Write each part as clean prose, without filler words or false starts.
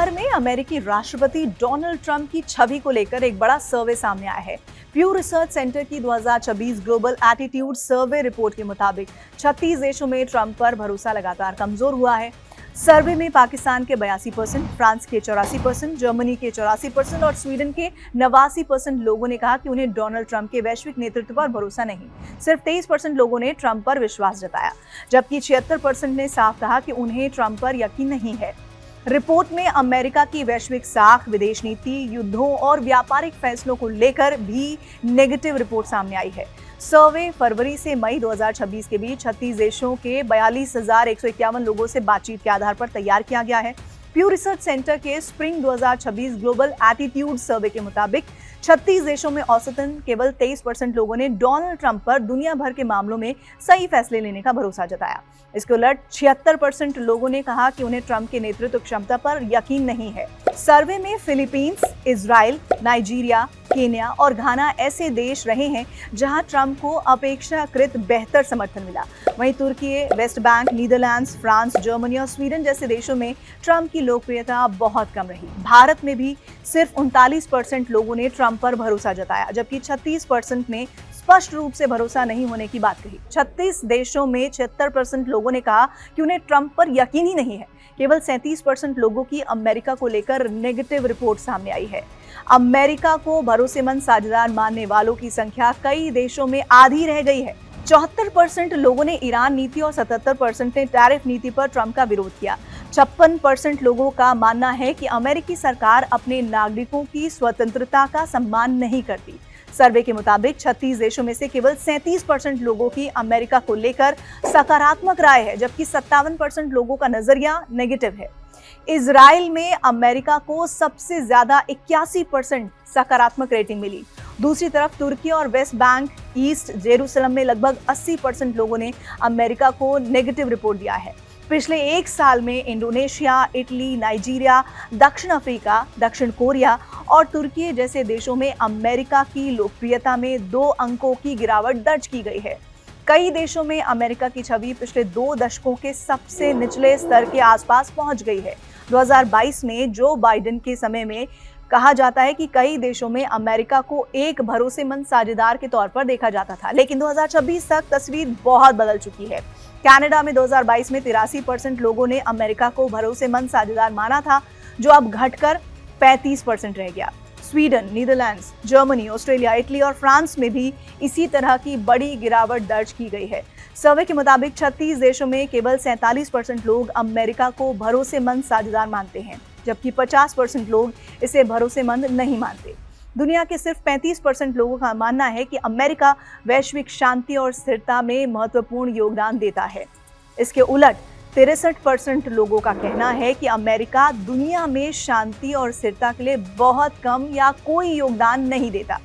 भर में अमेरिकी राष्ट्रपति डोनाल्ड ट्रंप की छवि को लेकर एक बड़ा सर्वे सामने आया है। प्यू रिसर्च सेंटर की 2026 ग्लोबल एटीट्यूड सर्वे रिपोर्ट के मुताबिक 36 देशों में ट्रंप पर भरोसा लगातार कमजोर हुआ है। सर्वे में पाकिस्तान के 82%, फ्रांस के 84%, जर्मनी के 84% और स्वीडन के 89% लोगों ने कहा कि उन्हें डोनाल्ड ट्रंप के वैश्विक नेतृत्व पर भरोसा नहीं। सिर्फ 23% लोगों ने ट्रंप पर विश्वास जताया, जबकि 76% ने साफ कहा कि उन्हें ट्रंप पर यकीन नहीं है। रिपोर्ट में अमेरिका की वैश्विक साख, विदेश नीति, युद्धों और व्यापारिक फैसलों को लेकर भी नेगेटिव रिपोर्ट सामने आई है। सर्वे फरवरी से मई 2026 के बीच 36 देशों के 42,151 लोगों से बातचीत के आधार पर तैयार किया गया है। प्यू रिसर्च सेंटर के स्प्रिंग 2026 ग्लोबल एटीट्यूड सर्वे के मुताबिक 36 देशों में औसतन केवल 23% लोगों ने डोनाल्ड ट्रंप पर दुनिया भर के मामलों में सही फैसले लेने का भरोसा जताया। इसके उलट 76% लोगों ने कहा कि उन्हें ट्रंप के नेतृत्व क्षमता पर यकीन नहीं है। सर्वे में फिलीपींस, इजराइल, नाइजीरिया, केन्या और घाना ऐसे देश रहे हैं जहां ट्रंप को अपेक्षाकृत बेहतर समर्थन मिला। वहीं तुर्की, west bank, Netherlands, France, Germany और स्वीडन जैसे देशों में ट्रंप की लोकप्रियता बहुत कम रही। भारत में भी सिर्फ 39% लोगों ने ट्रंप पर भरोसा जताया, जबकि 36% ने स्पष्ट रूप से भरोसा नहीं होने की बात कही। 36 देशों में 76% लोगों ने कहा कि उन्हें ट्रंप पर यकीन ही नहीं है। केवल 37% लोगों की अमेरिका को लेकर नेगेटिव रिपोर्ट सामने आई है। अमेरिका को भरोसेमंद साझेदार मानने वालों की संख्या कई देशों में आधी रह गई है। 74% लोगों ने ईरान नीति और 77% ने टैरिफ नीति पर ट्रंप का विरोध किया। 56% लोगों का मानना है कि अमेरिकी सरकार अपने नागरिकों की स्वतंत्रता का सम्मान नहीं करती। सर्वे के मुताबिक 36 देशों में से केवल 37% लोगों की अमेरिका को लेकर सकारात्मक राय है, जबकि 57% लोगों का नजरिया नेगेटिव है। इजराइल में अमेरिका को सबसे ज्यादा 81% सकारात्मक रेटिंग मिली। दूसरी तरफ तुर्की और वेस्ट बैंक, ईस्ट जेरूसलम में लगभग 80% लोगों ने अमेरिका को नेगेटिव रिपोर्ट दिया है। पिछले एक साल में इंडोनेशिया, इटली, नाइजीरिया, दक्षिण अफ्रीका, दक्षिण कोरिया और तुर्की जैसे देशों में अमेरिका की लोकप्रियता में 2 अंकों की गिरावट दर्ज की गई है। कई देशों में अमेरिका की छवि पिछले 2 दशकों के सबसे निचले स्तर के आसपास पहुंच गई है। 2022 में जो बाइडेन के समय में कहा जाता है कि कई देशों में अमेरिका को एक भरोसेमंद साझेदार के तौर पर देखा जाता था, लेकिन 2026 तक तस्वीर बहुत बदल चुकी है। कनाडा में 2022 में 83% लोगों ने अमेरिका को भरोसेमंद साझेदार माना था, जो अब घटकर 35% रह गया। Sweden, Netherlands, Germany, Australia, Italy और फ्रांस में भी इसी तरह की बड़ी गिरावट दर्ज की गई है। सर्वे के मुताबिक 36 देशों में केवल 47% लोग अमेरिका को भरोसेमंद साझेदार मानते हैं, जबकि 50% लोग इसे भरोसेमंद नहीं मानते। दुनिया के सिर्फ 35% लोगों का मानना है कि अमेरिका वैश्विक शांति और स्थिरता में महत्वपूर्ण योगदान देता है। इसके उलट 63% लोगों का कहना है कि अमेरिका दुनिया में शांति और स्थिरता के लिए बहुत कम या कोई योगदान नहीं देता।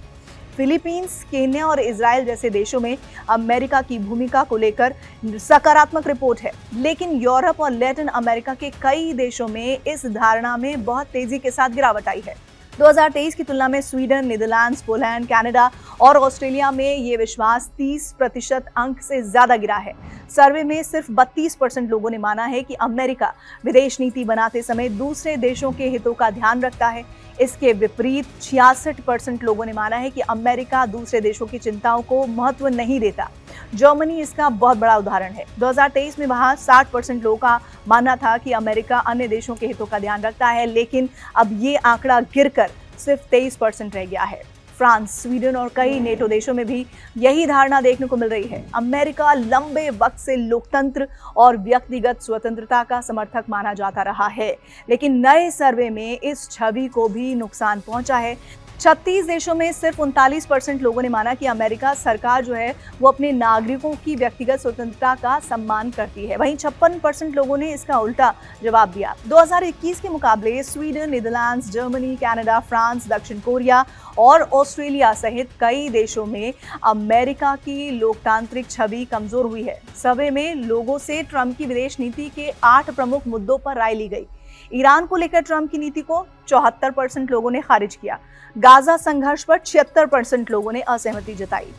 फिलीपींस, केन्या और इजराइल जैसे देशों में अमेरिका की भूमिका को लेकर सकारात्मक रिपोर्ट है, लेकिन यूरोप और लैटिन अमेरिका के कई देशों में इस धारणा में बहुत तेजी के साथ गिरावट आई है। 2023 की तुलना में स्वीडन, नीदरलैंड्स, पोलैंड, कनाडा और ऑस्ट्रेलिया में ये विश्वास 30% अंक से ज्यादा गिरा है। सर्वे में सिर्फ 32% लोगों ने माना है कि अमेरिका विदेश नीति बनाते समय दूसरे देशों के हितों का ध्यान रखता है। इसके विपरीत 66% लोगों ने माना है कि अमेरिका दूसरे देशों की चिंताओं को महत्व नहीं देता। जर्मनी इसका बहुत बड़ा उदाहरण है। 2023 में वहां 60% लोगों का मानना था कि अमेरिका अन्य देशों के हितों का ध्यान रखता है, लेकिन अब ये आंकड़ा गिरकर सिर्फ 23% रह गया है। फ्रांस, स्वीडन और कई नेटो देशों में भी यही धारणा देखने को मिल रही है। अमेरिका लंबे वक्त से लोकतंत्र और व्यक्तिगत स्वतंत्रता का समर्थक माना जाता रहा है, लेकिन नए सर्वे में इस छवि को भी नुकसान पहुंचा है। 36 देशों में सिर्फ 39% लोगों ने माना कि अमेरिका सरकार जो है वो अपने नागरिकों की व्यक्तिगत स्वतंत्रता का सम्मान करती है। वहीं 56% लोगों ने इसका उल्टा जवाब दिया। 2021 के मुकाबले Sweden, Netherlands, Germany, Canada, France, दक्षिण कोरिया और ऑस्ट्रेलिया सहित कई देशों में अमेरिका की लोकतांत्रिक छवि कमजोर हुई है। सर्वे में लोगों से ट्रंप की विदेश नीति के 8 प्रमुख मुद्दों पर राय ली गई। ईरान को लेकर ट्रंप की नीति को 74% लोगों ने खारिज किया। गाजा संघर्ष पर 76% लोगों ने असहमति जताई।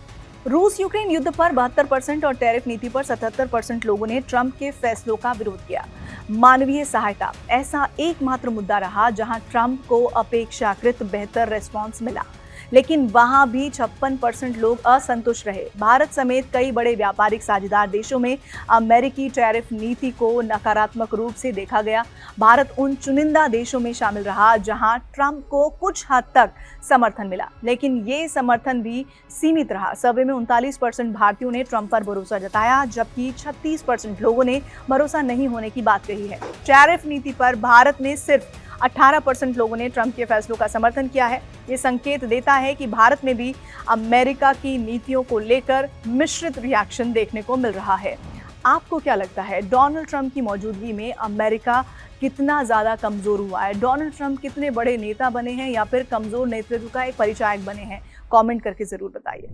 रूस यूक्रेन युद्ध पर 72% और टैरिफ नीति पर 77% लोगों ने ट्रंप के फैसलों का विरोध किया। मानवीय सहायता ऐसा एकमात्र मुद्दा रहा जहां ट्रंप को अपेक्षाकृत बेहतर रिस्पॉन्स मिला, लेकिन वहां भी 56% लोग असंतुष्ट रहे। भारत समेत कई बड़े व्यापारिक साझेदार देशों में अमेरिकी टैरिफ नीति को नकारात्मक रूप से देखा गया। भारत उन चुनिंदा देशों में शामिल रहा जहां ट्रंप को कुछ हद तक समर्थन मिला, लेकिन ये समर्थन भी सीमित रहा। सर्वे में 39% भारतीयों ने ट्रंप पर भरोसा जताया, जबकि 36% लोगों ने भरोसा नहीं होने की बात कही है। टैरिफ नीति पर भारत में सिर्फ 18% लोगों ने ट्रंप के फैसलों का समर्थन किया है। ये संकेत देता है कि भारत में भी अमेरिका की नीतियों को लेकर मिश्रित रिएक्शन देखने को मिल रहा है। आपको क्या लगता है, डोनाल्ड ट्रंप की मौजूदगी में अमेरिका कितना ज़्यादा कमज़ोर हुआ है? डोनाल्ड ट्रंप कितने बड़े नेता बने हैं या फिर कमज़ोर नेतृत्व का एक परिचायक बने हैं? कमेंट करके ज़रूर बताइए।